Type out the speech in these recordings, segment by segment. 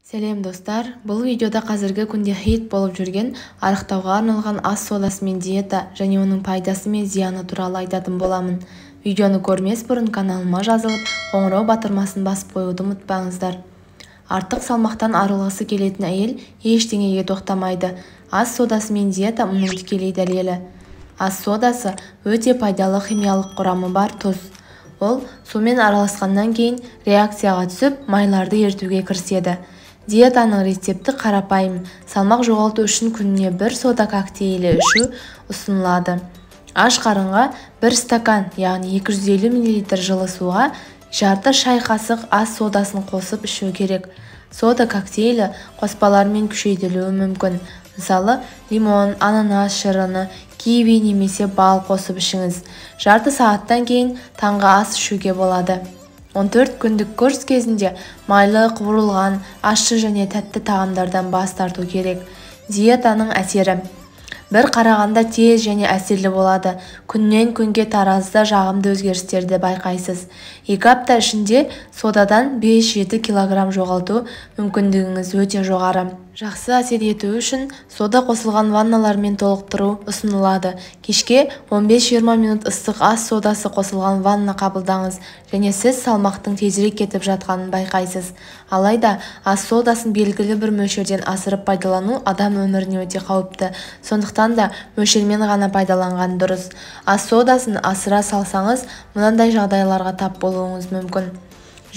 Сәлем достар, бұл видеода қазіргі күнде хит болып жүрген арықтауға арналған ас содасы мен диета және оның пайдасы мен зияны туралы айтатын боламын. Видеоны көрмес бұрын каналыма жазылып, қоңырау батырмасын басып қоюды ұмытпаңыздар. Артық салмақтан арылғысы келетін әйел ештеңеге тоқтамайды. Ас содасы мен диета мұның тікелей дәлелі. Ас содасы өте пайдалы химиялық құрамы бар тұз. Ол сумен араласқаннан кейін реакцияға түсіп, майларды ертуге кіріседі. Диетаның рецепті қарапайым. Салмақ жоғалту үшін күніне 1 сода коктейлі ішу ұсынылады. Аш қарынға 1 стакан, яғни 250 мл жылы суға жарты шай қасық ас содасын қосып ішу керек. Сода коктейлі қоспалармен күшейтілуі мүмкін. Мысалы, лимон, ананас шырыны, киви немесе бал қосып ішіңіз. Жарты сағаттан кейін таңғы ас ішуге болады. 14 күндік курс кезінде майлы, қуырылған, ащы және тәтті тағамдардан бас тарту керек. Диетаның әсері: бір қарағанда тез және әсерлі болады. Күннен күнге таразда жағымды өзгерістерді байқайсыз. 2 апта ішінде содадан 5-7 кг жоғалту мүмкіндігіңіз өте жоғары. Жақсы әсер ету үшін сода қосылған ванналармен толықтыру ұсынылады. Кешке 15-20 минут ыстық ас содасы қосылған ванна қабылдаңыз және сіз салмақтың тезірек кетіп жатқанын байқайсыз. Алайда ас содасын белгілі бір мөлшерден асырып пайдалану адам өміріне өте қауіпті. Сондықтан да мөлшермен ғана пайдаланған дұрыс. Ас содасын асыра салсаңыз, мынандай жағдайларға тап болуыңыз мүмкін: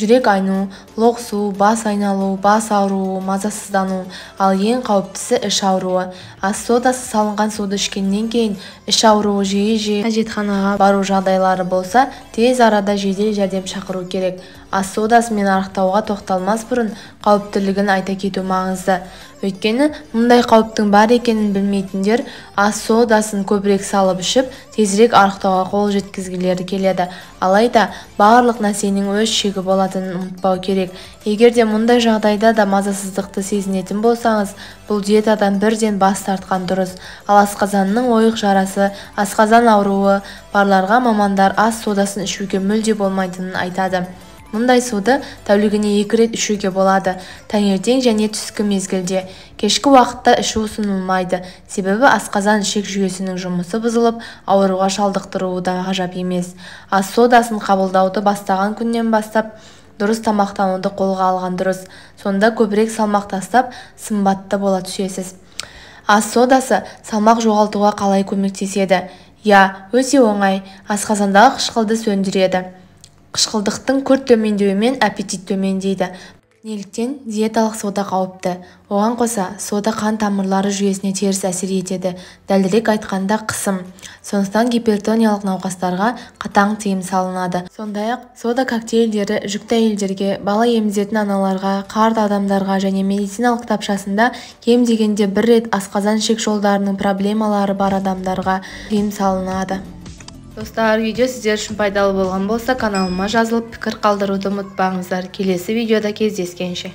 жүрек айну, лоқсу, бас айналу, бас ауруы, мазасыздану, ал ең қауіптісі іш ауруы. Ас содасы салынған суды ішкеннен кейін іш ауруы жиі әжетханаға бару жағдайлары болса, тез арада жедел жәрдем шақыру керек. Ас содасымен арықтауға тоқталмас бұрын қауіптілігін айта кету маңызды. Өйткені мұндай қауіптің бар екенін білмейтіндер ас содасын көбірек салып ішіп, тезірек арықтауға қол жеткізгілері келеді. Алайда барлық нәрсенің өз шегі болатынын ұмытпау керек. Егер де мұндай жағдайда да мазасыздықты сезінетін болсаңыз, бұл диетадан бірден бас тартқан дұрыс. Ал асқазанның ойық жарасы, асқазан ауруы барларға мамандар ас содасын ішуге мүлде болмайтынын айтады. Мұндай суды тәулігіне 2 рет ішуге болады: таңертең және түскі мезгілде. Кешкі уақытта ішу ұсынылмайды, себебі асқазан ішек жүйесінің жұмысы бұзылып, ауруға шалдықтыруы да ғажап емес. Ас содасын қабылдауды бастаған күннен бастап дұрыс тамақтануды қолға алған дұрыс. Сонда көбірек салмақ тастап, сымбатты бола түсесіз. Ас содасы салмақ жоғалтуға қалай көмектеседі? Өте оңай. Асқазандағы қышқылды сөндіреді. Қышқылдықтың күрт төмендеуімен аппетит төмендейді. Неліктен диеталық сода қауіпті? Оған қоса, сода қан тамырлары жүйесіне теріс әсер етеді. Дәлірек айтқанда, қысым. Сондықтан гипертониялық науқастарға қатаң тыйым салынады. Сондай-ақ, сода коктейльдері жүкті әйелдерге, бала емізетін аналарға, қарт адамдарға және медициналық кітапшасында кем дегенде 1 рет асқазан ішек жолдарының проблемалары бар адамдарға тыйым салынады. Достар, видео сіздер үшін пайдалы болған болса, каналыма жазылып пікір қалдыруды ұмытпаңыздар. Келесі видеода кездескенше.